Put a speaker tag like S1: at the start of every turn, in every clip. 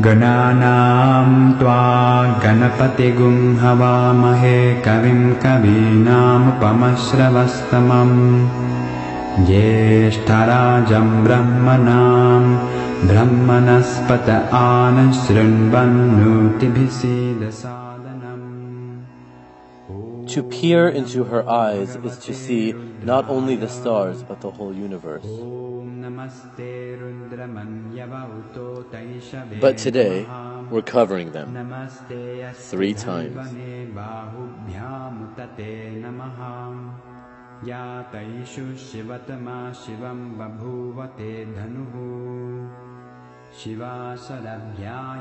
S1: गणानां त्वा गणपतिगुं हवामहे कविं कवीनामुपमश्रवस्तमम् ज्येष्ठराजं ब्रह्मणां ब्रह्मणस्पत आनशृण्वन्नोतिभिसीदसादनम्.
S2: To peer into her eyes is to see not only the stars but the whole universe. But today, we're covering them 3 times.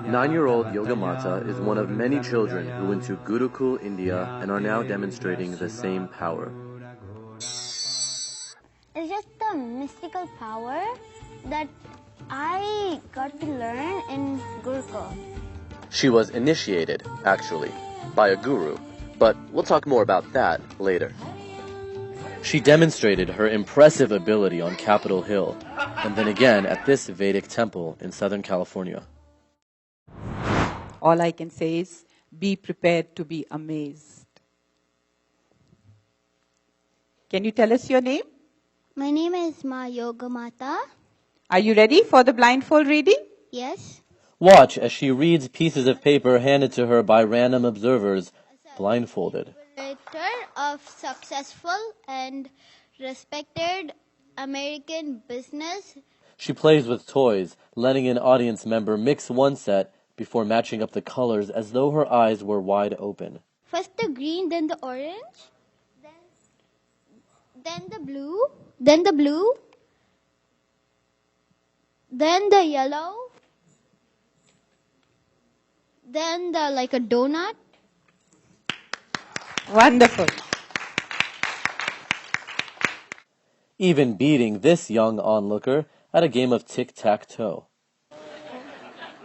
S2: Nine-year-old Yogamata is one of many children who went to Gurukul, India and are now demonstrating the same power.
S3: It's just the mystical power that I got to learn in Gurukul.
S2: She was initiated, actually, by a guru, but we'll talk more about that later. She demonstrated her impressive ability on Capitol Hill, and then again at this Vedic temple in Southern California.
S4: All I can say is, be prepared to be amazed. Can you tell us your name?
S3: My name is Ma Yogamata.
S4: Are you ready for the blindfold reading?
S3: Yes.
S2: Watch as she reads pieces of paper handed to her by random observers, blindfolded.
S3: Director of successful and respected American business.
S2: She plays with toys, letting an audience member mix one set before matching up the colors as though her eyes were wide open.
S3: First the green, then the orange, then the blue, then the blue, then the yellow, then the like a donut.
S4: Wonderful.
S2: Even beating this young onlooker at a game of tic-tac-toe.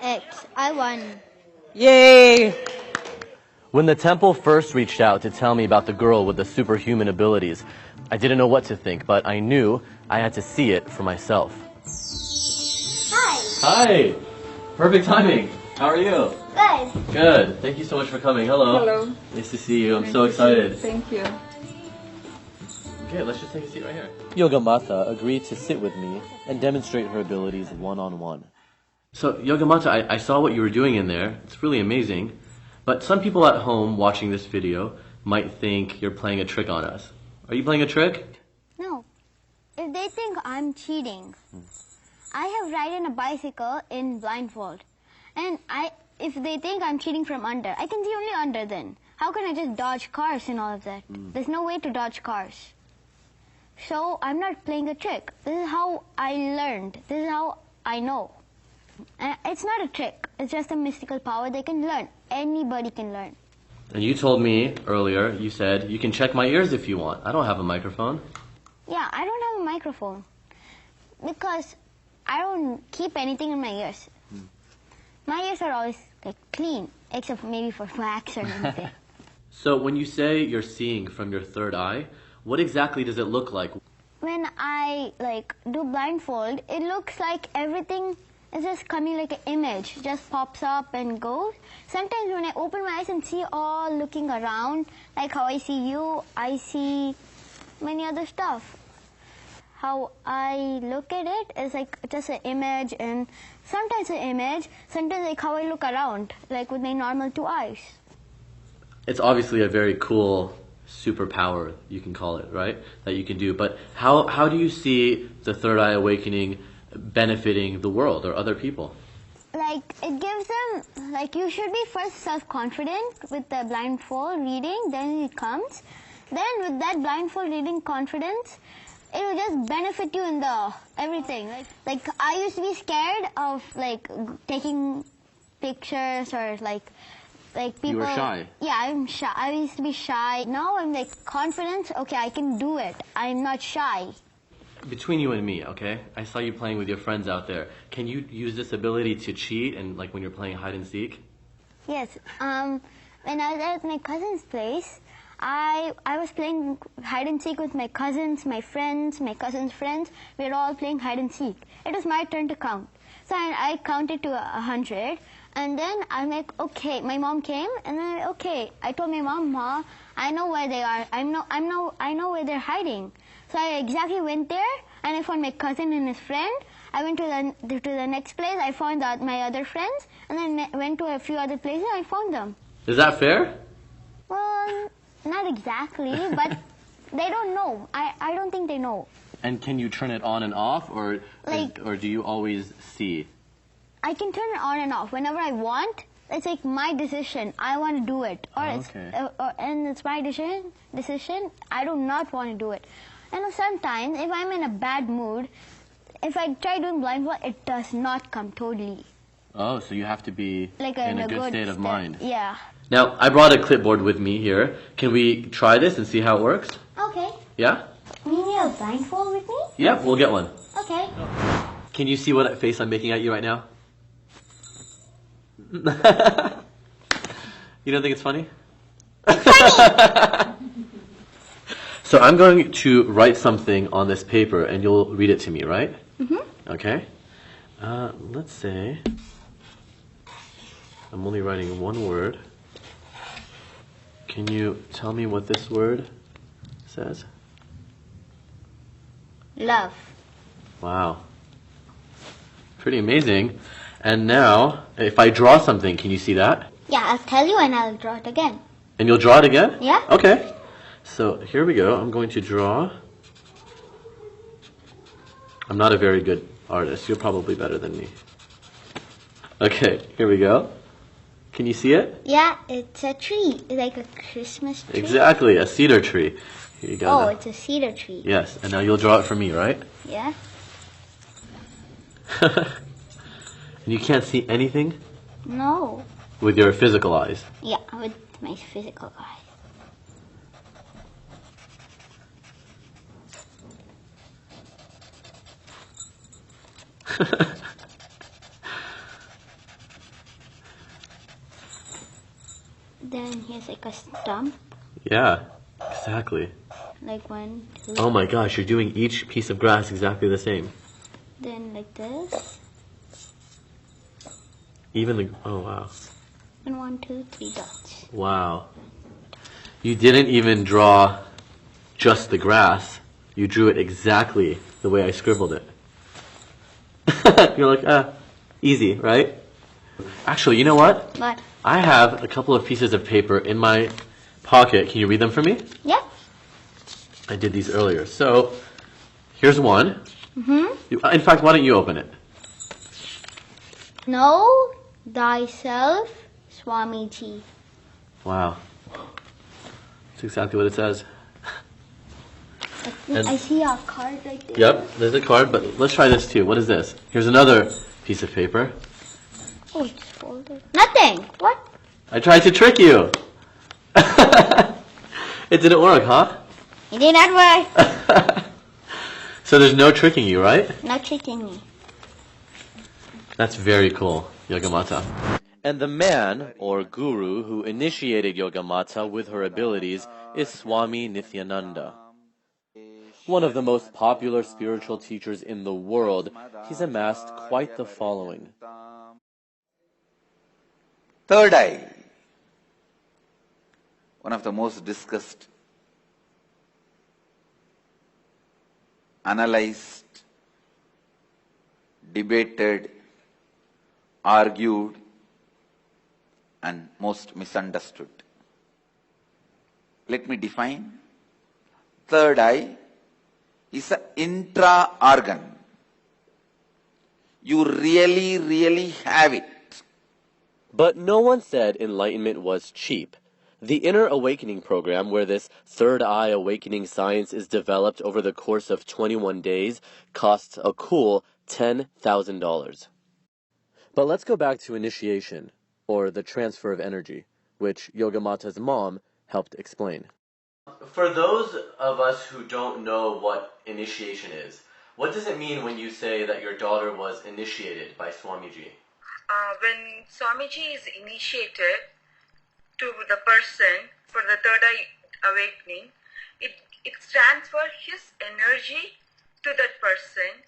S3: X. I won.
S4: Yay!
S2: When the temple first reached out to tell me about the girl with the superhuman abilities, I didn't know what to think, but I knew I had to see it for myself.
S3: Hi.
S2: Hi! Perfect timing. How are you?
S3: Good.
S2: Good. Thank you so much for coming. Hello.
S5: Hello.
S2: Nice to see you. I'm so excited.
S5: Thank you.
S2: Okay, let's just take a seat right here. Yogamata agreed to sit with me and demonstrate her abilities one-on-one. So, Yogamata, I saw what you were doing in there. It's really amazing. But some people at home watching this video might think you're playing a trick on us. Are you playing a trick?
S3: No. If they think I'm cheating, I have ridden a bicycle in blindfold. And if they think I'm cheating from under, I can see only under then. How can I just dodge cars and all of that? There's no way to dodge cars. So I'm not playing a trick. This is how I learned. This is how I know. It's not a trick. It's just a mystical power they can learn. Anybody can learn.
S2: And you told me earlier, you said, you can check my ears if you want. I don't have a microphone.
S3: Yeah, I don't have a microphone. Because I don't keep anything in my ears. My ears are always like clean, except maybe for wax or anything.
S2: So when you say you're seeing from your third eye, what exactly does it look like?
S3: When I do blindfold, it looks like everything is just coming like an image, just pops up and goes. Sometimes when I open my eyes and see all looking around, like how I see you, I see many other stuff. How I look at it is like just an image, and sometimes an image, sometimes like how I look around, like with my normal 2 eyes.
S2: It's obviously a very cool superpower, you can call it, right? That you can do. But how do you see the third eye awakening benefiting the world or other people?
S3: Like, it gives them, like, you should be first self-confident with the blindfold reading, then it comes. Then with that blindfold reading confidence, it will just benefit you in the everything. Like I used to be scared of taking pictures or like people.
S2: You were shy.
S3: Yeah, I'm shy. I used to be shy. Now I'm like confident. Okay, I can do it. I'm not shy.
S2: Between you and me, okay? I saw you playing with your friends out there. Can you use this ability to cheat and like when you're playing hide and seek?
S3: Yes. When I was at my cousin's place, I was playing hide and seek with my cousins, my friends, my cousins' friends. We were all playing hide and seek. It was my turn to count. So I counted to 100, and then I'm like, okay. My mom came, and then okay. I told my mom, Ma, I know where they are. I know where they're hiding. So I exactly went there, and I found my cousin and his friend. I went to the next place. I found my other friends, and then went to a few other places. I found them.
S2: Is that fair?
S3: Well, not exactly, but they don't know. I don't think they know.
S2: And can you turn it on and off, or do you always see?
S3: I can turn it on and off whenever I want. It's like my decision. I want to do it, and it's my decision. I do not want to do it. And sometimes, if I'm in a bad mood, if I try doing blindfold, it does not come totally.
S2: Oh, so you have to be
S3: Like
S2: in a good state of mind.
S3: Yeah.
S2: Now, I brought a clipboard with me here. Can we try this and see how it works?
S3: Okay.
S2: Yeah?
S3: You need a blindfold with me?
S2: Yep, we'll get one.
S3: Okay.
S2: Can you see what face I'm making at you right now? You don't think it's funny? So I'm going to write something on this paper, and you'll read it to me, right? Mm-hmm. Okay. Let's say I'm only writing one word. Can you tell me what this word says?
S3: Love.
S2: Wow. Pretty amazing. And now, if I draw something, can you see that?
S3: Yeah, I'll tell you and I'll draw it again.
S2: And you'll draw it again?
S3: Yeah.
S2: Okay. So here we go. I'm going to draw. I'm not a very good artist. You're probably better than me. Okay, here we go. Can you see it?
S3: Yeah, it's a tree. It's like a Christmas tree.
S2: Exactly, a cedar tree. Here you go.
S3: Oh,
S2: now.
S3: it's a cedar tree.
S2: Yes, and now you'll draw it for me, right?
S3: Yeah.
S2: And you can't see anything
S3: No.
S2: with your physical eyes.
S3: Yeah, with my physical eyes. Then here's like a stump.
S2: Yeah, exactly.
S3: Like 1, 2.
S2: Oh my gosh, you're doing each piece of grass exactly the same.
S3: Then like this.
S2: Even the, oh wow.
S3: And 1, 2, 3 dots.
S2: Wow. You didn't even draw just the grass. You drew it exactly the way I scribbled it. You're like, easy, right? Actually, you know what?
S3: But
S2: I have a couple of pieces of paper in my pocket. Can you read them for me?
S3: yeah.
S2: I did these earlier. So, here's one.
S3: Mm-hmm.
S2: In fact, why don't you open it?
S3: Know thyself, Swamiji.
S2: Wow. That's exactly what it says.
S3: I see a card right there.
S2: Yep, there's a card, but let's try this too. What is this? Here's another piece of paper.
S3: Oh, it's folded. Nothing. What?
S2: I tried to trick you. It didn't work, huh?
S3: It did not work.
S2: So there's no tricking you, right?
S3: Not tricking me.
S2: That's very cool, Yogamata. And the man, or guru, who initiated Yogamata with her abilities is Swami Nityananda. One of the most popular spiritual teachers in the world, he's amassed quite the following.
S5: Third eye, one of the most discussed, analyzed, debated, argued, and most misunderstood. Let me define. Third eye is an intra-organ. You really have it.
S2: But no one said enlightenment was cheap. The Inner Awakening program, where this third eye awakening science is developed over the course of 21 days, costs a cool $10,000. But let's go back to initiation, or the transfer of energy, which Yogamata's mom helped explain. For those of us who don't know what initiation is, what does it mean when you say that your daughter was initiated by Swamiji?
S6: When Swamiji is initiated to the person for the third eye awakening, it stands for his energy to that person,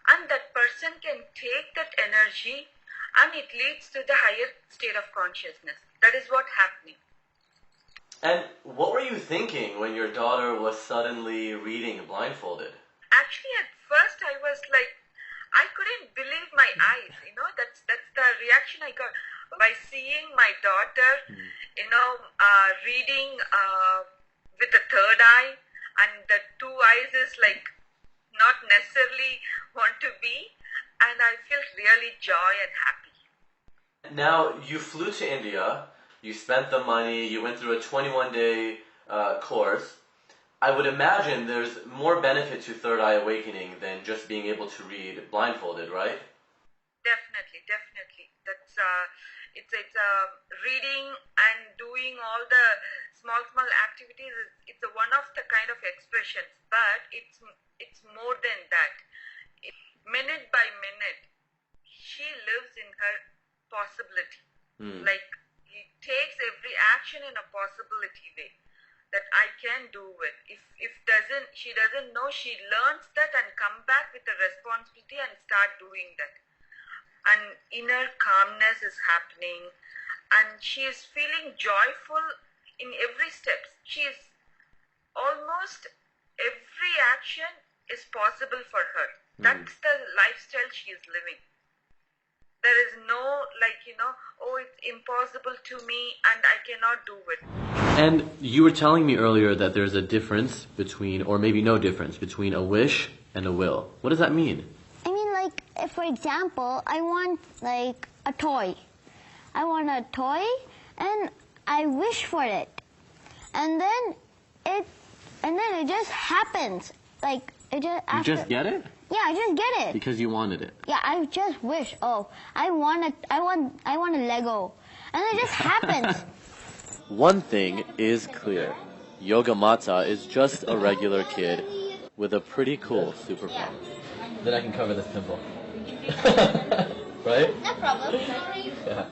S6: and that person can take that energy and it leads to the higher state of consciousness. That is what happening.
S2: And what were you thinking when your daughter was suddenly reading blindfolded?
S6: Actually, at first I was like, I couldn't believe my eyes. That's the reaction I got by seeing my daughter, reading with the third eye, and the two eyes is like not necessarily want to be, and I felt really joy and happy.
S2: Now, you flew to India, you spent the money, you went through a 21-day course. I would imagine there's more benefit to Third Eye Awakening than just being able to read blindfolded, right?
S6: Definitely. That's it's reading and doing all the small activities. It's one of the kind of expressions, but it's more than that. Minute by minute, she lives in her possibility. Like, he takes every action in a possibility way that I can do it. If she doesn't know, she learns that and come back with a responsibility and start doing that. And inner calmness is happening, and she is feeling joyful in every step. She is almost every action is possible for her. That's the lifestyle she is living. There is no it's impossible to me and I cannot do it.
S2: And you were telling me earlier that there's a difference between, or maybe no difference, between a wish and a will. What does that mean?
S3: I mean, like, if, for example, I want, like, a toy. I want a toy, and I wish for it. And then it just happens. Like, it just...
S2: You just get it?
S3: Yeah, I just get it.
S2: Because you wanted it.
S3: Yeah, I just wish, I want a Lego. And it just happens.
S2: One thing is clear. Yogamata is just a regular kid with a pretty cool superpower. Then I can cover this pimple. Right?
S3: No problem.
S2: Yeah.